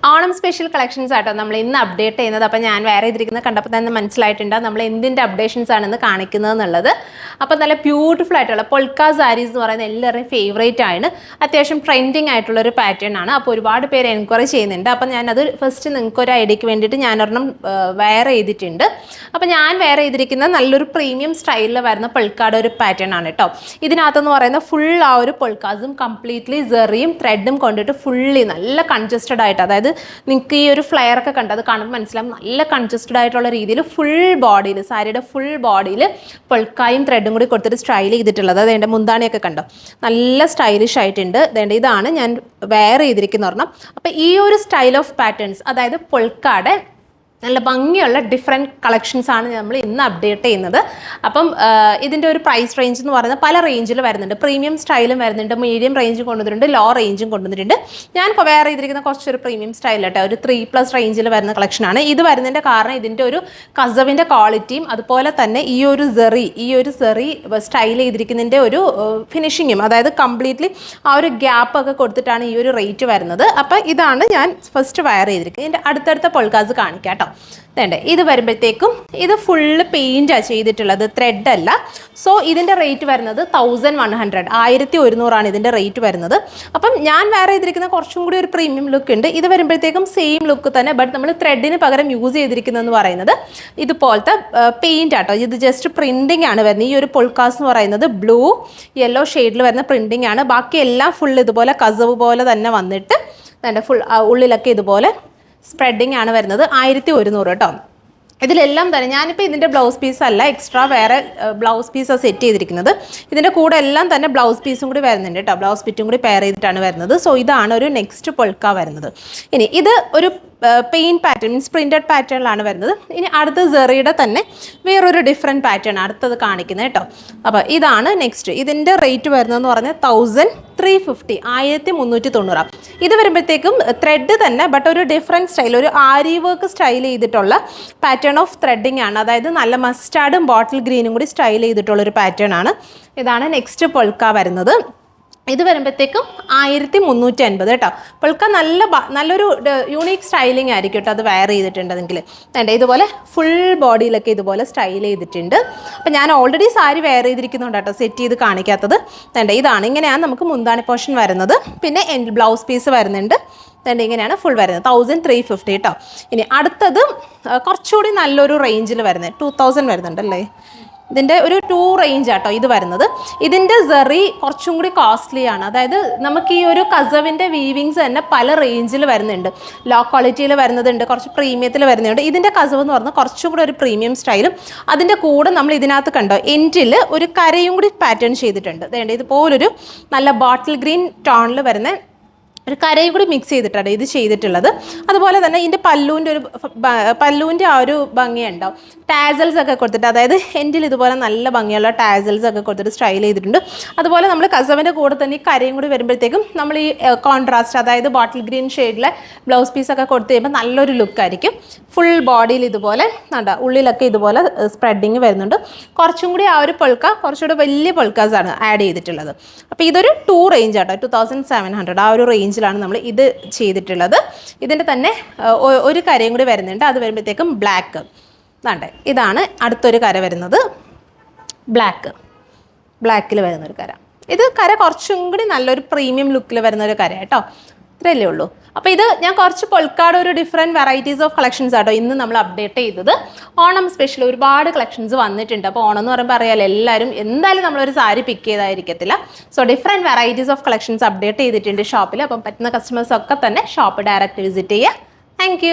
Onam special collections ആട്ടോ നമ്മൾ ഇന്ന് അപ്ഡേറ്റ് ചെയ്യുന്നത്. അപ്പോൾ ഞാൻ വേറെ ഇതിരിക്കുന്ന കണ്ടപ്പോൾ തന്നെ മനസ്സിലായിട്ടുണ്ട് നമ്മൾ എന്തിൻ്റെ അപ്ഡേഷൻസ് ആണെന്ന് കാണിക്കുന്നത് എന്നുള്ളത്. അപ്പോൾ നല്ല ബ്യൂട്ടിഫുൾ ആയിട്ടുള്ള പൊൾക്ക സാരീസ് എന്ന് പറയുന്നത് എല്ലാവരുടെയും ഫേവറേറ്റ് ആണ്. അത്യാവശ്യം ട്രെൻഡിങ് ആയിട്ടുള്ളൊരു പാറ്റേൺ ആണ്. അപ്പോൾ ഒരുപാട് പേര് എൻക്വയറി ചെയ്യുന്നുണ്ട്. അപ്പോൾ ഞാനത് ഫസ്റ്റ് നിങ്ങൾക്ക് ഒരു ഐഡിയക്ക് വേണ്ടിയിട്ട് ഞാനൊരെണ്ണം വെയർ ചെയ്തിട്ടുണ്ട്. അപ്പോൾ ഞാൻ വെയർ ചെയ്തിരിക്കുന്നത് നല്ലൊരു പ്രീമിയം സ്റ്റൈലിൽ വരുന്ന പൊൾക്കാടെ ഒരു പാറ്റേൺ ആണ് കേട്ടോ. ഇതിനകത്തെന്ന് പറയുന്നത് ഫുൾ ആ ഒരു പൊൾക്കാസും കംപ്ലീറ്റ്ലി സെറിയും ത്രെഡും കൊണ്ടിട്ട് ഫുള്ളി നല്ല കൺജസ്റ്റഡ് ആയിട്ട്, അതായത് നിങ്ങൾക്ക് ഈ ഒരു ഫ്ലെയർ ഒക്കെ കണ്ടത് കാണുമ്പോൾ മനസ്സിലാവും നല്ല കൺജസ്റ്റഡ് ആയിട്ടുള്ള രീതിയിൽ ഫുൾ ബോഡിയിൽ, സാരിയുടെ ഫുൾ ബോഡിയിൽ പൊൾക്കായും ത്രെഡും കൂടി കൊടുത്തിട്ട് സ്റ്റൈൽ ചെയ്തിട്ടുള്ളത്. അതേണ്ട മുന്താണിയൊക്കെ കണ്ടോ നല്ല സ്റ്റൈലിഷ് ആയിട്ടുണ്ട്. അതേണ്ട ഇതാണ് ഞാൻ വെയർ ചെയ്തിരിക്കുന്ന ഒരെണ്ണം. അപ്പോൾ ഈ ഒരു സ്റ്റൈൽ ഓഫ് പാറ്റേൺസ്, അതായത് പൊൾക്കാടെ നല്ല ഭംഗിയുള്ള ഡിഫറെൻറ്റ് കളക്ഷൻസ് ആണ് നമ്മൾ ഇന്ന് അപ്ഡേറ്റ് ചെയ്യുന്നത്. അപ്പം ഇതിൻ്റെ ഒരു പ്രൈസ് റേഞ്ച് എന്ന് പറയുന്നത് പല റേഞ്ചിൽ വരുന്നുണ്ട്. പ്രീമിയം സ്റ്റൈലും വരുന്നുണ്ട്, മീഡിയം റേഞ്ചും കൊണ്ടുവന്നിട്ടുണ്ട്, ലോ റേഞ്ചും കൊണ്ടുവന്നിട്ടുണ്ട്. ഞാൻ വെയർ ചെയ്തിരിക്കുന്ന കുറച്ചൊരു പ്രീമിയം സ്റ്റൈലായിട്ട് ഒരു 3+ റേഞ്ചിൽ വരുന്ന കളക്ഷനാണ്. ഇത് വരുന്നതിൻ്റെ കാരണം ഇതിൻ്റെ ഒരു കസവിൻ്റെ ക്വാളിറ്റിയും അതുപോലെ തന്നെ ഈ ഒരു സെറി സ്റ്റൈൽ ചെയ്തിരിക്കുന്നതിൻ്റെ ഒരു ഫിനിഷിങ്ങും, അതായത് കംപ്ലീറ്റ്ലി ആ ഒരു ഗ്യാപ്പൊക്കെ കൊടുത്തിട്ടാണ് ഈ ഒരു റേറ്റ് വരുന്നത്. അപ്പോൾ ഇതാണ് ഞാൻ ഫസ്റ്റ് വെയർ ചെയ്തിരിക്കുന്നത്. ഇതിൻ്റെ അടുത്തടുത്ത പൊൾക്കാസ് കാണിക്കാം കേട്ടോ. വേണ്ടേ ഇത് വരുമ്പോഴത്തേക്കും ഇത് ഫുള്ള് പെയിൻറ്റാണ് ചെയ്തിട്ടുള്ളത്, ത്രെഡ് അല്ല. സോ ഇതിൻ്റെ റേറ്റ് വരുന്നത് 1100, 1100 ഇതിൻ്റെ റേറ്റ് വരുന്നത്. അപ്പം ഞാൻ വേറെ ചെയ്തിരിക്കുന്ന കുറച്ചും കൂടി ഒരു പ്രീമിയം ലുക്ക് ഉണ്ട്. ഇത് വരുമ്പോഴത്തേക്കും സെയിം ലുക്ക് തന്നെ, ബട്ട് നമ്മൾ ത്രെഡിന് പകരം യൂസ് ചെയ്തിരിക്കുന്നതെന്ന് പറയുന്നത് ഇതുപോലത്തെ പെയിൻ്റ് ആട്ടോ. ഇത് ജസ്റ്റ് പ്രിൻറ്റിംഗ് ആണ് വരുന്നത്. ഈ ഒരു പൊൾക്കാസ് എന്ന് പറയുന്നത് ബ്ലൂ യെല്ലോ ഷെയ്ഡിൽ വരുന്ന പ്രിൻറ്റിംഗ് ആണ്. ബാക്കി എല്ലാം ഫുൾ ഇതുപോലെ കസവ് പോലെ തന്നെ വന്നിട്ട് വേണ്ട ഫുൾ ഉള്ളിലൊക്കെ ഇതുപോലെ സ്പ്രെഡിങ് ആണ് വരുന്നത്. 1100 കേട്ടോ. ഇതിലെല്ലാം തന്നെ ഞാനിപ്പോൾ ഇതിൻ്റെ ബ്ലൗസ് പീസ് അല്ല, എക്സ്ട്രാ വേറെ ബ്ലൗസ് പീസാണ് സെറ്റ് ചെയ്തിരിക്കുന്നത്. ഇതിൻ്റെ കൂടെ എല്ലാം തന്നെ ബ്ലൗസ് പീസും കൂടി വരുന്നുണ്ട് കേട്ടോ. ബ്ലൗസ് പിറ്റും കൂടി പെയർ ചെയ്തിട്ടാണ് വരുന്നത്. സോ ഇതാണ് ഒരു നെക്സ്റ്റ് പൊൾക്ക വരുന്നത്. ഇനി ഇത് ഒരു പെയിൻറ്റ് പാറ്റേൺ മീൻസ് പ്രിൻറ്റഡ് പാറ്റേണിലാണ് വരുന്നത്. ഇനി അടുത്ത സെറിയുടെ തന്നെ വേറൊരു ഡിഫറെൻറ്റ് പാറ്റേൺ അടുത്തത് കാണിക്കുന്നത് കേട്ടോ. അപ്പോൾ ഇതാണ് നെക്സ്റ്റ്. ഇതിൻ്റെ റേറ്റ് വരുന്നതെന്ന് പറഞ്ഞാൽ 1350, 1390. ഇത് വരുമ്പോഴത്തേക്കും ത്രെഡ് തന്നെ, ബട്ട് ഒരു ഡിഫറെൻറ്റ് സ്റ്റൈൽ, ഒരു ആരി വർക്ക് സ്റ്റൈൽ ചെയ്തിട്ടുള്ള പാറ്റേൺ ഓഫ് ത്രെഡിങ് ആണ്. അതായത് നല്ല മസ്റ്റാർഡും ബോട്ടിൽ ഗ്രീനും കൂടി സ്റ്റൈൽ ചെയ്തിട്ടുള്ളൊരു പാറ്റേൺ ആണ്. ഇതാണ് നെക്സ്റ്റ് പൊൾക്ക വരുന്നത്. ഇത് വരുമ്പോഴത്തേക്കും 1350 കേട്ടോ. പൊൾക്ക നല്ലൊരു യൂണീക്ക് സ്റ്റൈലിംഗ് ആയിരിക്കും കേട്ടോ അത് വെയർ ചെയ്തിട്ടുണ്ടെങ്കിൽ. വേണ്ട ഇതുപോലെ ഫുൾ ബോഡിയിലൊക്കെ ഇതുപോലെ സ്റ്റൈൽ ചെയ്തിട്ടുണ്ട്. അപ്പം ഞാൻ ഓൾറെഡി സാരി വെയർ ചെയ്തിരിക്കുന്നുണ്ട് കേട്ടോ, സെറ്റ് ചെയ്ത് കാണിക്കാത്തത്. വേണ്ട ഇതാണ്, ഇങ്ങനെയാണ് നമുക്ക് മുന്താണി പോർഷൻ വരുന്നത്. പിന്നെ ബ്ലൗസ് പീസ് വരുന്നുണ്ട്. തന്നെ ഇങ്ങനെയാണ് ഫുൾ വരുന്നത്. 1350 കേട്ടോ. ഇനി അടുത്തത് കുറച്ചുകൂടി നല്ലൊരു റേഞ്ചിൽ വരുന്നത് 2000 വരുന്നുണ്ടല്ലേ. ഇതിൻ്റെ ഒരു 2 റേഞ്ച് ആട്ടോ ഇത് വരുന്നത്. ഇതിൻ്റെ സെറി കുറച്ചും കൂടി കോസ്റ്റ്ലി ആണ്. അതായത് നമുക്ക് ഈ ഒരു കസവിൻ്റെ വീവിങ്സ് തന്നെ പല റേഞ്ചിൽ വരുന്നുണ്ട്. ലോ ക്വാളിറ്റിയിൽ വരുന്നതുണ്ട്, കുറച്ച് പ്രീമിയത്തിൽ വരുന്നുണ്ട്. ഇതിൻ്റെ കസവ് എന്ന് പറഞ്ഞാൽ കുറച്ചും കൂടി ഒരു പ്രീമിയം സ്റ്റൈലും. അതിൻ്റെ കൂടെ നമ്മൾ ഇതിനകത്ത് കണ്ടോ എൻഡിൽ ഒരു കരയും കൂടി പാറ്റേൺ ചെയ്തിട്ടുണ്ട്. അതേണ്ട ഇതുപോലൊരു നല്ല ബോട്ടിൽ ഗ്രീൻ ടോണിൽ വരുന്ന ഒരു കരയും കൂടി മിക്സ് ചെയ്തിട്ടാണ് ഇത് ചെയ്തിട്ടുള്ളത്. അതുപോലെ തന്നെ ഇതിൻ്റെ പല്ലുവിൻ്റെ ആ ഒരു ഭംഗിയുണ്ടാവും. ടാസൽസ് ഒക്കെ കൊടുത്തിട്ട്, അതായത് എൻഡിൽ ഇതുപോലെ നല്ല ഭംഗിയുള്ള ടാസൽസ് ഒക്കെ കൊടുത്തിട്ട് സ്റ്റൈൽ ചെയ്തിട്ടുണ്ട്. അതുപോലെ നമ്മൾ കസവിൻ്റെ കൂടെ തന്നെ ഈ കരയും കൂടി വരുമ്പോഴത്തേക്കും നമ്മൾ ഈ കോൺട്രാസ്റ്റ്, അതായത് ബോട്ടിൽ ഗ്രീൻ ഷെയ്ഡിലെ ബ്ലൗസ് പീസൊക്കെ കൊടുത്ത് കഴിയുമ്പോൾ നല്ലൊരു ലുക്കായിരിക്കും. ഫുൾ ബോഡിയിൽ ഇതുപോലെ ഉള്ളിലൊക്കെ ഇതുപോലെ സ്പ്രെഡിങ് വരുന്നുണ്ട്. കുറച്ചും കൂടി ആ ഒരു പൊൾക്ക കുറച്ചുകൂടി വലിയ പൊൾക്കാസാണ് ആഡ് ചെയ്തിട്ടുള്ളത്. അപ്പോൾ ഇതൊരു 2 റേഞ്ച് ആട്ടോ, 2700 ആ ഒരു റേഞ്ച് ാണ് നമ്മൾ ഇത് ചെയ്തിട്ടുള്ളത്. ഇതിൻ്റെ തന്നെ ഒരു കരയും കൂടി വരുന്നുണ്ട്. അത് വരുമ്പോഴത്തേക്കും ബ്ലാക്ക് വേണ്ടേ. ഇതാണ് അടുത്തൊരു കര വരുന്നത്, ബ്ലാക്കിൽ വരുന്നൊരു കര. ഇത് കര കുറച്ചും കൂടി നല്ലൊരു പ്രീമിയം ലുക്കിൽ വരുന്നൊരു കര കേട്ടോ. ഇത്രയല്ലേ ഉള്ളൂ. അപ്പോൾ ഇത് ഞാൻ കുറച്ച് പൊൾക്കാട് ഒരു ഡിഫറെൻറ്റ് വെറൈറ്റീസ് ഓഫ് കളക്ഷൻസ് ആട്ടോ ഇന്ന് നമ്മൾ അപ്ഡേറ്റ് ചെയ്തത്. ഓണം സ്പെഷ്യൽ ഒരുപാട് കളക്ഷൻസ് വന്നിട്ടുണ്ട്. അപ്പോൾ ഓണം എന്ന് പറയുമ്പോൾ അറിയാലോ എല്ലാവരും എന്തായാലും നമ്മളൊരു സാരി പിക്ക് ചെയ്തായിരിക്കത്തില്ല. So different varieties of collections update ചെയ്തിട്ടുണ്ട് ഷോപ്പിൽ. അപ്പം പറ്റുന്ന കസ്റ്റമേഴ്സൊക്കെ തന്നെ ഷോപ്പ് ഡയറക്റ്റ് വിസിറ്റ് ചെയ്യുക. താങ്ക്